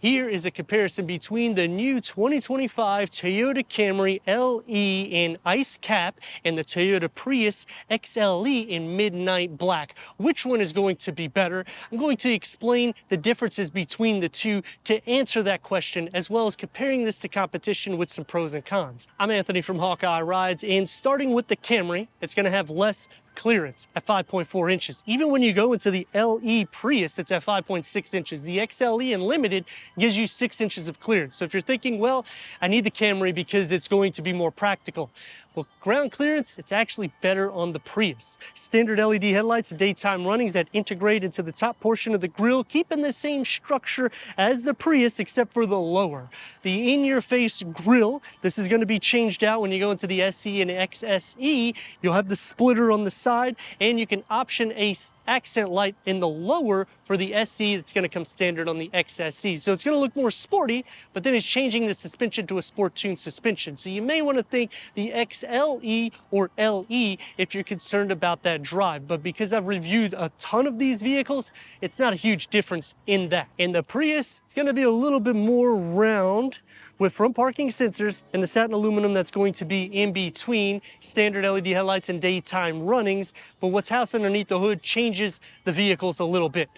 Here is a comparison between the new 2025 Toyota Camry LE in Ice Cap and the Toyota Prius XLE in Midnight Black. Which one is going to be better? I'm going to explain the differences between the two to answer that question, as well as comparing this to competition with some pros and cons. I'm Anthony from Hawkeye Rides, and starting with the Camry, it's going to have less clearance at 5.4 inches. Even when you go into the LE Prius, it's at 5.6 inches. The XLE in Limited gives you 6 inches of clearance. So if you're thinking, well, I need the Camry because it's going to be more practical. Well, ground clearance, it's actually better on the Prius. Standard LED headlights, daytime runnings that integrate into the top portion of the grille, keeping the same structure as the Prius except for the lower. The in-your-face grille, this is going to be changed out when you go into the SE and XSE. You'll have the splitter on the side, and you can option a accent light in the lower for the SE that's going to come standard on the XSE. So it's going to look more sporty, but then it's changing the suspension to a sport-tuned suspension. So you may want to think the XLE or LE if you're concerned about that drive. But because I've reviewed a ton of these vehicles, it's not a huge difference in that. In the Prius, it's going to be a little bit more round with front parking sensors and the satin aluminum that's going to be in between standard LED headlights and daytime runnings. But what's housed underneath the hood changes the vehicles a little bit.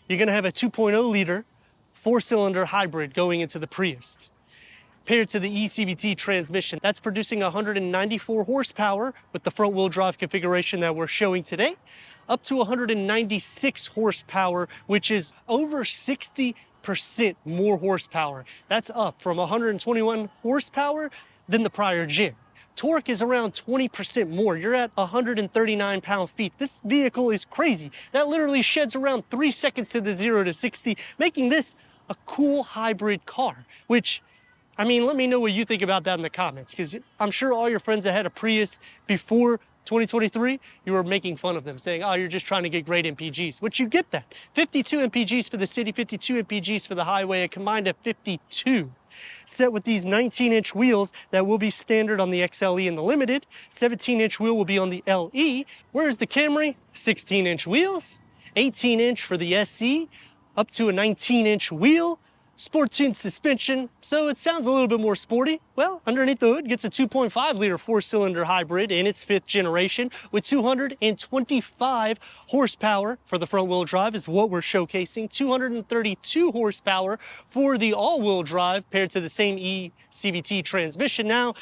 You're going to have a 2.0 liter four-cylinder hybrid going into the Prius, paired to the eCVT transmission. That's producing 194 horsepower with the front-wheel drive configuration that we're showing today, up to 196 horsepower, which is over 60% more horsepower. That's up from 121 horsepower than the prior gen. Torque is around 20% more. You're at 139 pound-feet. This vehicle is crazy. That literally sheds around 3 seconds to the 0 to 60, making this a cool hybrid car, which, I mean, let me know what you think about that in the comments, because I'm sure all your friends that had a Prius before 2023, you were making fun of them, saying, oh, you're just trying to get great MPGs, which you get that. 52 MPGs for the city, 52 MPGs for the highway, a combined of 52. Set with these 19-inch wheels that will be standard on the XLE and the Limited. 17-inch wheel will be on the LE, whereas the Camry, 16-inch wheels, 18-inch for the SE, up to a 19-inch wheel, sport-tuned suspension, so it sounds a little bit more sporty. Well, underneath the hood gets a 2.5 liter four-cylinder hybrid in its 5th generation with 225 horsepower for the front-wheel drive is what we're showcasing, 232 horsepower for the all-wheel drive paired to the same eCVT transmission. Now,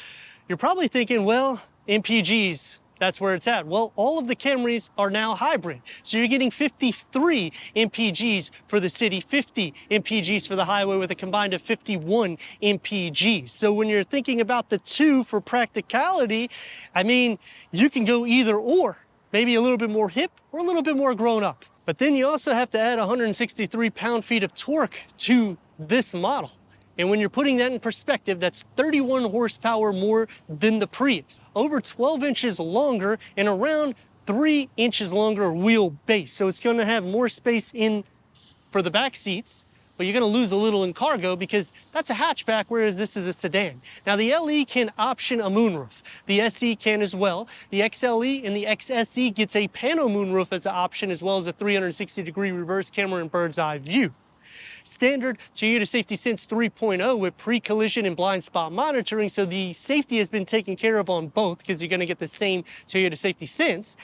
you're probably thinking, well, MPGs, that's where it's at. Well, all of the Camrys are now hybrid. So you're getting 53 MPGs for the city, 50 MPGs for the highway with a combined of 51 MPGs. So when you're thinking about the two for practicality, I mean, you can go either or, maybe a little bit more hip or a little bit more grown up. But then you also have to add 163 pound-feet of torque to this model. And when you're putting that in perspective, that's 31 horsepower more than the Prius. Over 12 inches longer and around 3 inches longer wheelbase. So it's going to have more space in for the back seats, but you're going to lose a little in cargo because that's a hatchback, whereas this is a sedan. Now, the LE can option a moonroof. The SE can as well. The XLE and the XSE gets a pano moonroof as an option, as well as a 360-degree reverse camera and bird's eye view. Standard Toyota Safety Sense 3.0 with pre-collision and blind spot monitoring, so the safety has been taken care of on both because you're going to get the same Toyota Safety Sense.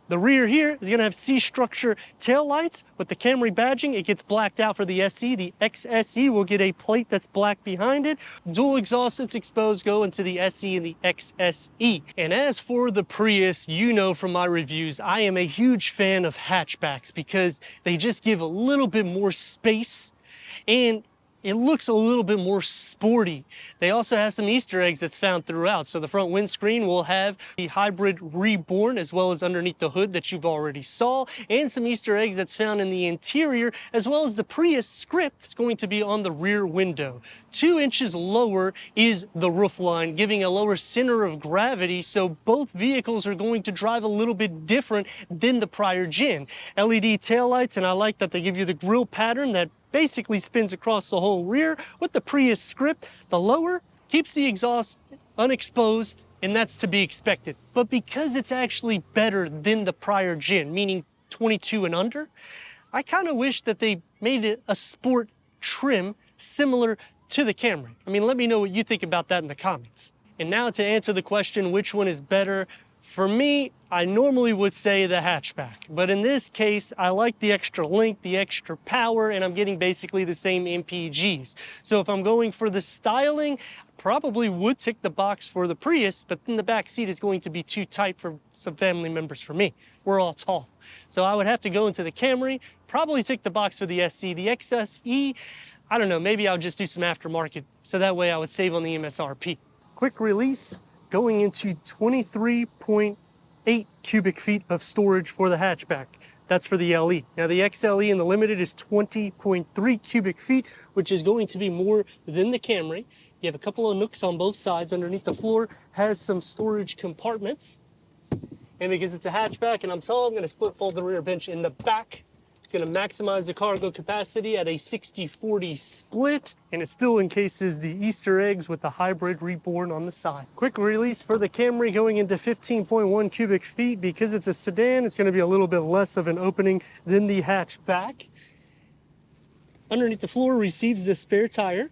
The rear here is going to have C-structure tail lights with the Camry badging. It gets blacked out for the SE. The XSE will get a plate that's black behind it. Dual exhaust that's exposed go into the SE and the XSE. And as for the Prius, you know from my reviews, I am a huge fan of hatchbacks because they just give a little bit more space and it looks a little bit more sporty. They also have some Easter eggs that's found throughout. So the front windscreen will have the hybrid reborn as well as underneath the hood that you've already saw, and some Easter eggs that's found in the interior, as well as the Prius script that's going to be on the rear window. 2 inches lower is the roof line, giving a lower center of gravity, so both vehicles are going to drive a little bit different than the prior gen. LED taillights, and I like that they give you the grille pattern that basically spins across the whole rear. With the Prius script, the lower keeps the exhaust unexposed, and that's to be expected. But because it's actually better than the prior gen, meaning 22 and under, I kind of wish that they made it a sport trim similar to the Camry. I mean, let me know what you think about that in the comments. And now to answer the question, which one is better? For me, I normally would say the hatchback, but in this case, I like the extra length, the extra power, and I'm getting basically the same MPGs. So if I'm going for the styling, I probably would tick the box for the Prius, but then the back seat is going to be too tight for some family members for me. We're all tall. So I would have to go into the Camry, probably tick the box for the SC. The XSE, I don't know, maybe I'll just do some aftermarket, so that way I would save on the MSRP. Quick release, going into 23.8 cubic feet of storage for the hatchback. That's for the LE. Now the XLE in the Limited is 20.3 cubic feet, which is going to be more than the Camry. You have a couple of nooks on both sides. Underneath the floor has some storage compartments. And because it's a hatchback and I'm tall, I'm going to split fold the rear bench in the back. It's going to maximize the cargo capacity at a 60-40 split, and it still encases the Easter eggs with the hybrid reborn on the side. Quick release for the Camry going into 15.1 cubic feet. Because it's a sedan, it's going to be a little bit less of an opening than the hatchback. Underneath the floor receives the spare tire,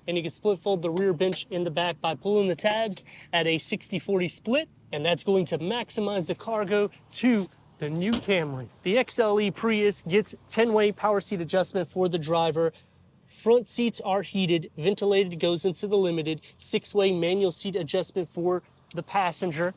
and you can split fold the rear bench in the back by pulling the tabs at a 60-40 split, and that's going to maximize the cargo to the new Camry. The XLE Prius gets 10-way power seat adjustment for the driver. Front seats are heated, ventilated goes into the Limited, 6-way manual seat adjustment for the passenger.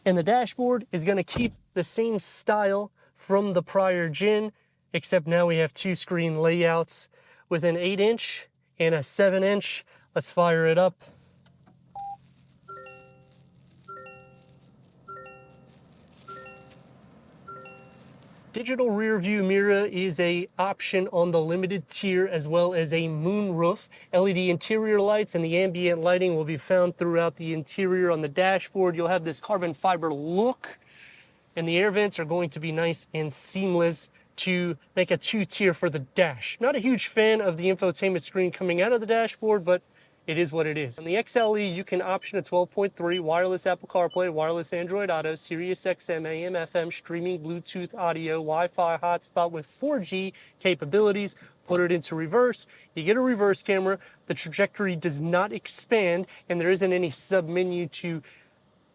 And the dashboard is gonna keep the same style from the prior gen, except now we have 2 screen layouts with an 8-inch and a 7-inch. Let's fire it up. Digital rear view mirror is an option on the Limited tier, as well as a moonroof. LED interior lights and the ambient lighting will be found throughout the interior. On the dashboard, you'll have this carbon fiber look, and the air vents are going to be nice and seamless to make a 2-tier for the dash. Not a huge fan of the infotainment screen coming out of the dashboard, but it is what it is. On the XLE, you can option a 12.3 wireless Apple CarPlay, wireless Android Auto, Sirius XM, AM, FM, streaming, Bluetooth audio, Wi-Fi hotspot with 4G capabilities. Put it into reverse, you get a reverse camera. The trajectory does not expand, and there isn't any sub-menu to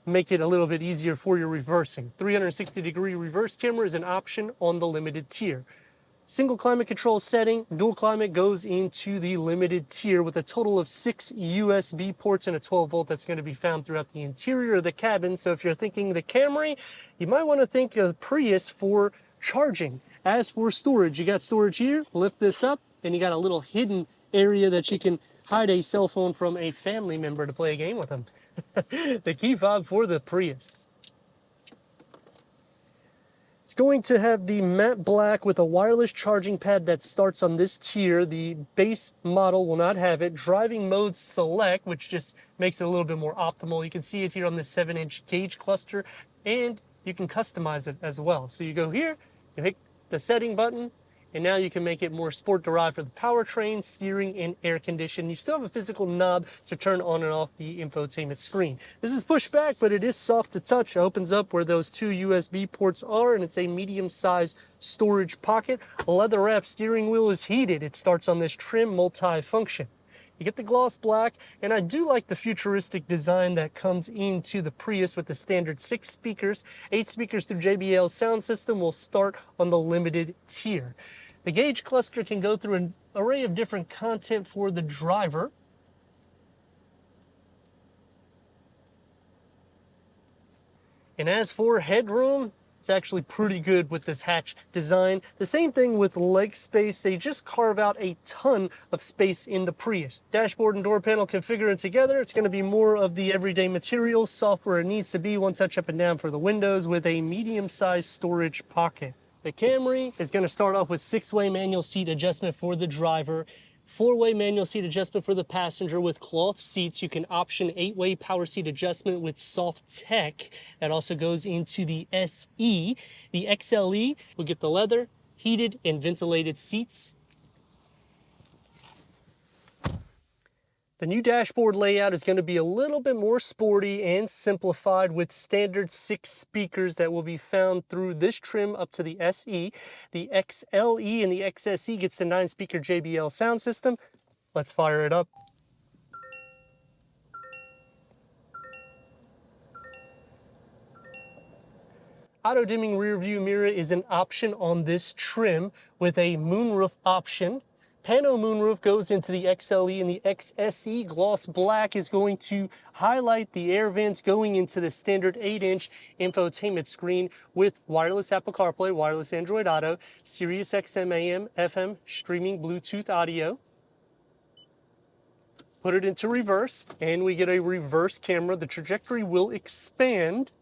make it a little bit easier for your reversing. 360-degree reverse camera is an option on the Limited tier. Single climate control setting, dual climate goes into the Limited tier with a total of 6 USB ports and a 12-volt that's going to be found throughout the interior of the cabin. So if you're thinking the Camry, you might want to think of Prius for charging. As for storage, you got storage here, lift this up, and you got a little hidden area that you can hide a cell phone from a family member to play a game with them. The key fob for the Prius. It's going to have the matte black with a wireless charging pad that starts on this tier. The base model will not have it. Driving mode select, which just makes it a little bit more optimal. You can see it here on the 7-inch gauge cluster, and you can customize it as well. So you go here, you hit the setting button, and now you can make it more sport derived for the powertrain, steering, and air conditioning. You still have a physical knob to turn on and off the infotainment screen. This is push back, but it is soft to touch. It opens up where those 2 USB ports are, and it's a medium-sized storage pocket. A leather-wrapped steering wheel is heated. It starts on this trim multi-function. You get the gloss black, and I do like the futuristic design that comes into the Prius with the standard 6 speakers. 8 speakers through JBL sound system will start on the Limited tier. The gauge cluster can go through an array of different content for the driver. And as for headroom, it's actually pretty good with this hatch design. The same thing with leg space. They just carve out a ton of space in the Prius. Dashboard and door panel configuring together. It's going to be more of the everyday materials, software it needs to be, one touch up and down for the windows with a medium-sized storage pocket. The Camry is going to start off with 6-way manual seat adjustment for the driver, 4-way manual seat adjustment for the passenger with cloth seats. You can option 8-way power seat adjustment with soft tech. That also goes into the SE. The XLE will get the leather, heated, and ventilated seats. The new dashboard layout is going to be a little bit more sporty and simplified with standard 6 speakers that will be found through this trim up to the SE. The XLE and the XSE gets the 9-speaker JBL sound system. Let's fire it up. Auto dimming rear view mirror is an option on this trim with a moonroof option. Pano moonroof goes into the XLE and the XSE. Gloss black is going to highlight the air vents going into the standard 8-inch infotainment screen with wireless Apple CarPlay, wireless Android Auto, Sirius XM AM, FM, streaming Bluetooth audio. Put it into reverse and we get a reverse camera. The trajectory will expand.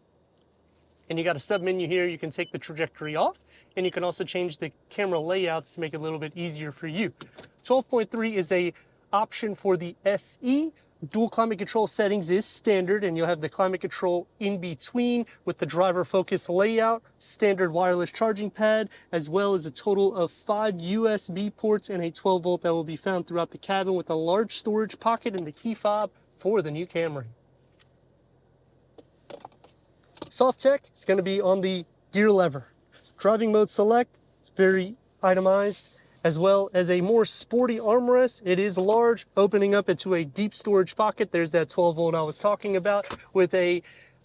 And you got a sub-menu here. You can take the trajectory off, and you can also change the camera layouts to make it a little bit easier for you. 12.3 is a option for the SE. Dual climate control settings is standard, and you'll have the climate control in between with the driver focus layout, standard wireless charging pad, as well as a total of 5 USB ports and a 12-volt that will be found throughout the cabin with a large storage pocket and the key fob for the new Camry. Soft tech is going to be on the gear lever. Driving mode select, it's very itemized, as well as a more sporty armrest. It is large, opening up into a deep storage pocket. There's that 12-volt I was talking about. With a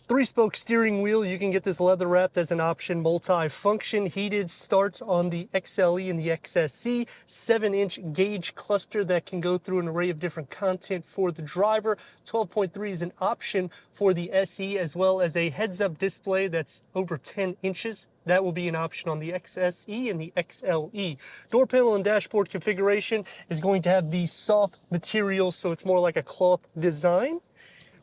3-spoke steering wheel, you can get this leather wrapped as an option. Multi-function heated starts on the XLE and the XSE. 7-inch gauge cluster that can go through an array of different content for the driver. 12.3 is an option for the SE, as well as a heads-up display that's over 10 inches. That will be an option on the XSE and the XLE. Door panel and dashboard configuration is going to have these soft materials, so it's more like a cloth design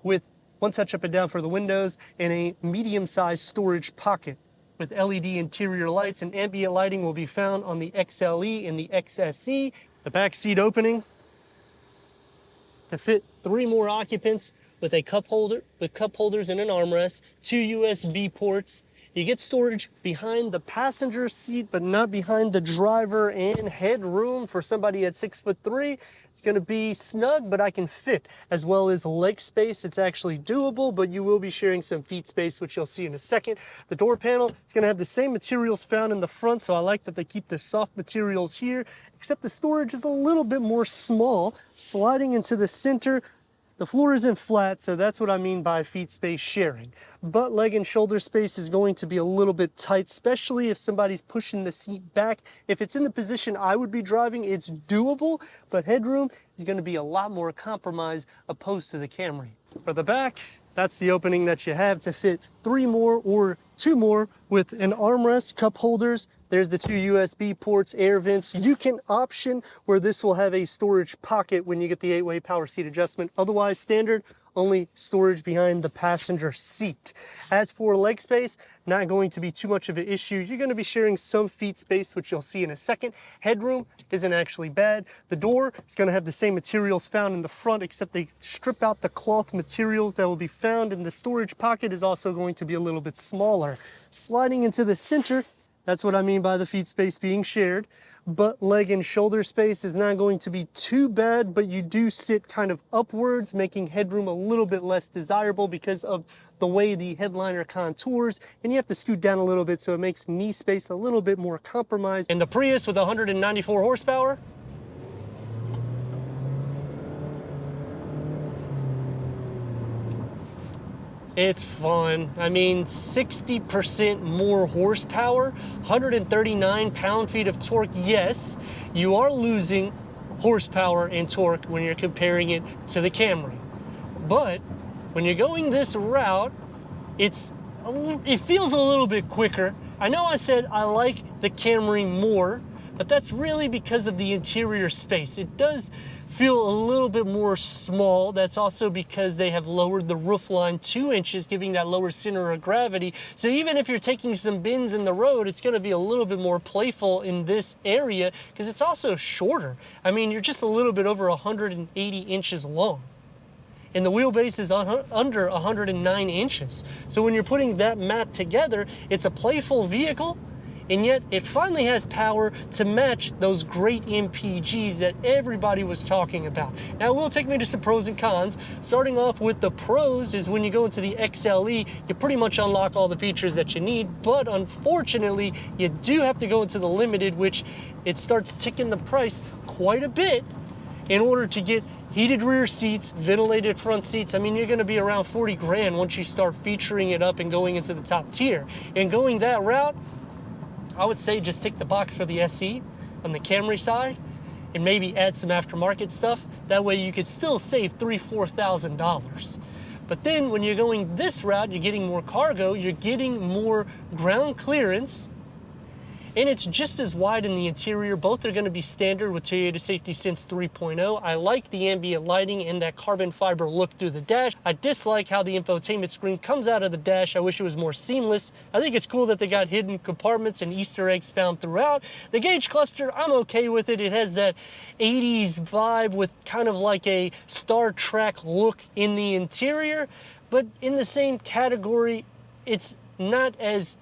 with one touch up and down for the windows and a medium-sized storage pocket. With LED interior lights and ambient lighting will be found on the XLE and the XSE. The back seat opening to fit 3 more occupants with a cup holder, with cup holders and an armrest, 2 USB ports. You get storage behind the passenger seat, but not behind the driver, and headroom for somebody at 6'3". It's going to be snug, but I can fit, as well as leg space. It's actually doable, but you will be sharing some feet space, which you'll see in a second. The door panel is going to have the same materials found in the front, so I like that they keep the soft materials here, except the storage is a little bit more small, sliding into the center. The floor isn't flat, so that's what I mean by feet space sharing. But leg and shoulder space is going to be a little bit tight, especially if somebody's pushing the seat back. If it's in the position I would be driving, it's doable, but headroom is going to be a lot more compromised opposed to the Camry. For the back, that's the opening that you have to fit 3 more or 2 more with an armrest, cup holders. There's the 2 USB ports, air vents. You can option where this will have a storage pocket when you get the 8-way power seat adjustment. Otherwise, standard, only storage behind the passenger seat. As for leg space, not going to be too much of an issue. You're going to be sharing some feet space, which you'll see in a second. Headroom isn't actually bad. The door is going to have the same materials found in the front, except they strip out the cloth materials that will be found, and the storage pocket is also going to be a little bit smaller. Sliding into the center, that's what I mean by the feet space being shared. But leg and shoulder space is not going to be too bad, but you do sit kind of upwards, making headroom a little bit less desirable because of the way the headliner contours, and you have to scoot down a little bit, so it makes knee space a little bit more compromised. And the Prius with 194 horsepower, it's fun. I mean, 60% more horsepower, 139 pound-feet of torque. Yes, you are losing horsepower and torque when you're comparing it to the Camry. But when you're going this route, it feels a little bit quicker. I know I said I like the Camry more, but that's really because of the interior space. It does feel a little bit more small. That's also because they have lowered the roofline 2 inches, giving that lower center of gravity. So even if you're taking some bends in the road, it's going to be a little bit more playful in this area because it's also shorter. I mean, you're just a little bit over 180 inches long. And the wheelbase is under 109 inches. So when you're putting that mat together, it's a playful vehicle. and yet it finally has power to match those great MPGs that everybody was talking about. Now, it will take me to some pros and cons. Starting off with the pros is when you go into the XLE, you pretty much unlock all the features that you need, but unfortunately, you do have to go into the Limited, which it starts ticking the price quite a bit in order to get heated rear seats, ventilated front seats. I mean, you're gonna be around 40 grand once you start featuring it up and going into the top tier. And going that route, I would say just tick the box for the SE on the Camry side and maybe add some aftermarket stuff. That way you could still save $3,000–$4,000. But then when you're going this route, you're getting more cargo, you're getting more ground clearance, and it's just as wide in the interior. Both are going to be standard with Toyota Safety Sense 3.0. I like the ambient lighting and that carbon fiber look through the dash. I dislike how the infotainment screen comes out of the dash. I wish it was more seamless. I think it's cool that they got hidden compartments and Easter eggs found throughout. The gauge cluster, I'm okay with it. It has that 80s vibe with kind of like a Star Trek look in the interior, but in the same category, it's not as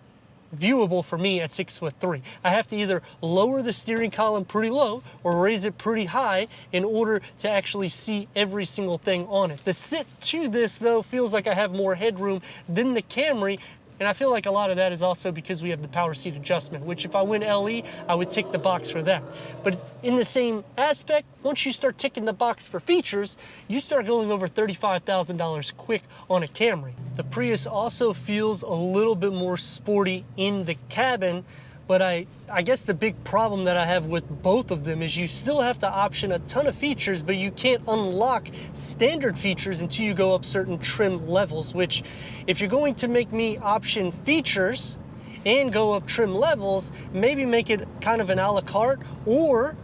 viewable for me at 6'3". I have to either lower the steering column pretty low or raise it pretty high in order to actually see every single thing on it. The sit to this though feels like I have more headroom than the Camry, and I feel like a lot of that is also because we have the power seat adjustment, which if I went LE, I would tick the box for that. But in the same aspect, once you start ticking the box for features, you start going over $35,000 quick on a Camry. The Prius also feels a little bit more sporty in the cabin, but I guess the big problem that I have with both of them is you still have to option a ton of features, but you can't unlock standard features until you go up certain trim levels, which if you're going to make me option features and go up trim levels, maybe make it kind of an a la carte, or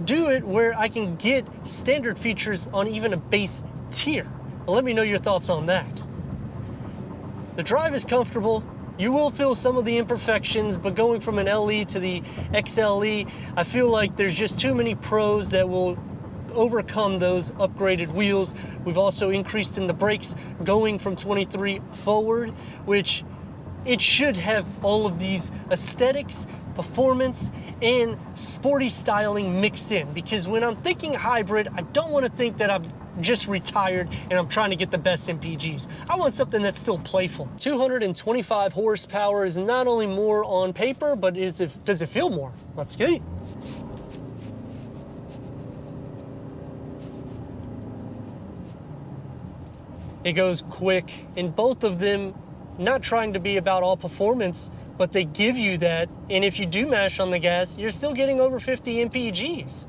do it where I can get standard features on even a base tier. Well, let me know your thoughts on that. The drive is comfortable. You will feel some of the imperfections, but going from an LE to the XLE, I feel like there's just too many pros that will overcome those upgraded wheels. We've also increased in the brakes going from 23 forward, which it should have all of these aesthetics, performance, and sporty styling mixed in. Because when I'm thinking hybrid, I don't want to think that I've just retired and I'm trying to get the best MPGs. I want something that's still playful. 225 horsepower is not only more on paper, but does it feel more? Let's see. It goes quick, and both of them, not trying to be about all performance, but they give you that, and if you do mash on the gas, you're still getting over 50 MPGs.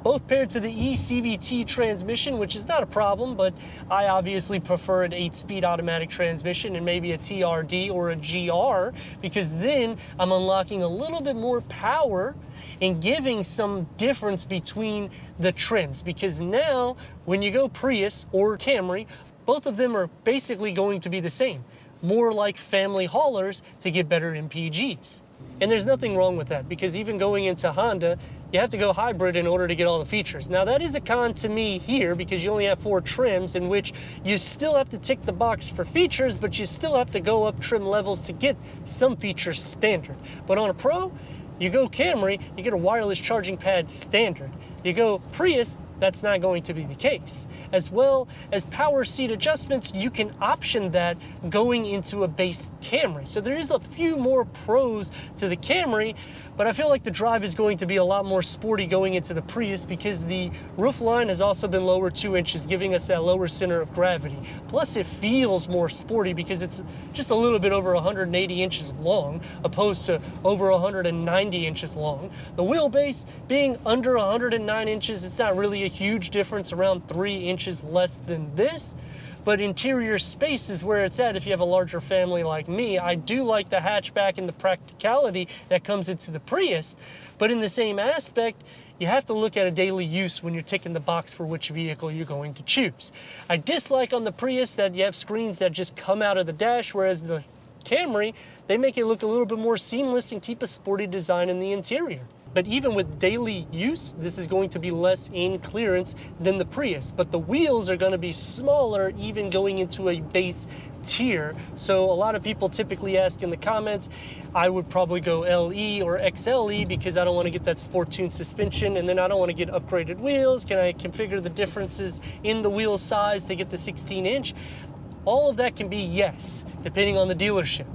Both paired to the eCVT transmission, which is not a problem, but I obviously prefer an 8-speed automatic transmission and maybe a TRD or a GR, because then I'm unlocking a little bit more power and giving some difference between the trims. Because now, when you go Prius or Camry, both of them are basically going to be the same. More like family haulers to get better MPGs. And there's nothing wrong with that, because even going into Honda, you have to go hybrid in order to get all the features. Now that is a con to me here, because you only have 4 trims, in which you still have to tick the box for features, but you still have to go up trim levels to get some features standard. But on a Pro, you go Camry, you get a wireless charging pad standard. You go Prius, that's not going to be the case. As well as power seat adjustments, you can option that going into a base Camry. So there is a few more pros to the Camry, but I feel like the drive is going to be a lot more sporty going into the Prius, because the roof line has also been lowered 2 inches, giving us that lower center of gravity. Plus it feels more sporty because it's just a little bit over 180 inches long, opposed to over 190 inches long. The wheelbase being under 109 inches, it's not really a huge difference, around 3 inches less than this, but interior space is where it's at if you have a larger family like me. I do like the hatchback and the practicality that comes into the Prius, but in the same aspect, you have to look at a daily use when you're ticking the box for which vehicle you're going to choose. I dislike on the Prius that you have screens that just come out of the dash, whereas the Camry, they make it look a little bit more seamless and keep a sporty design in the interior. But even with daily use, this is going to be less in clearance than the Prius. But the wheels are going to be smaller, even going into a base tier. So a lot of people typically ask in the comments, I would probably go LE or XLE because I don't want to get that sport tuned suspension, and then I don't want to get upgraded wheels. Can I configure the differences in the wheel size to get the 16-inch? All of that can be yes, depending on the dealership.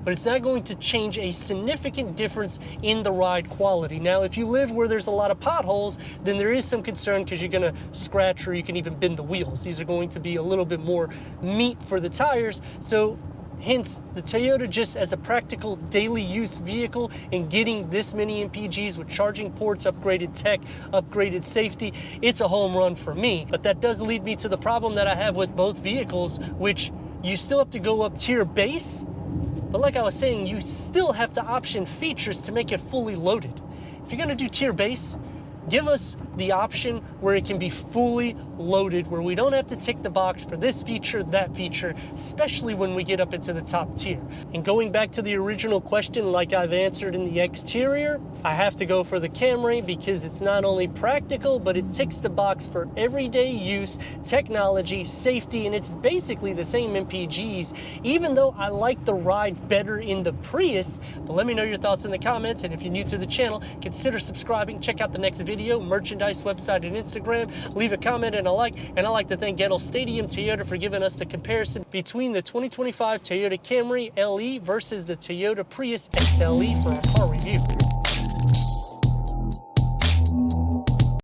But it's not going to change a significant difference in the ride quality. Now, if you live where there's a lot of potholes, then there is some concern because you're gonna scratch or you can even bend the wheels. These are going to be a little bit more meat for the tires. So hence, the Toyota, just as a practical daily use vehicle and getting this many MPGs with charging ports, upgraded tech, upgraded safety, it's a home run for me. But that does lead me to the problem that I have with both vehicles, which you still have to go up tier base. But like I was saying, you still have to option features to make it fully loaded. If you're gonna do tier base, give us the option where it can be fully loaded, where we don't have to tick the box for this feature, that feature, especially when we get up into the top tier. And going back to the original question, like I've answered in the exterior, I have to go for the Camry because it's not only practical, but it ticks the box for everyday use, technology, safety, and it's basically the same MPGs, even though I like the ride better in the Prius. But let me know your thoughts in the comments, and if you're new to the channel, consider subscribing, check out the next video, merchandise, website, and Instagram. Leave a comment and a like, and I'd like to thank Gettle Stadium Toyota for giving us the comparison between the 2025 Toyota Camry LE versus the Toyota Prius XLE for our car review.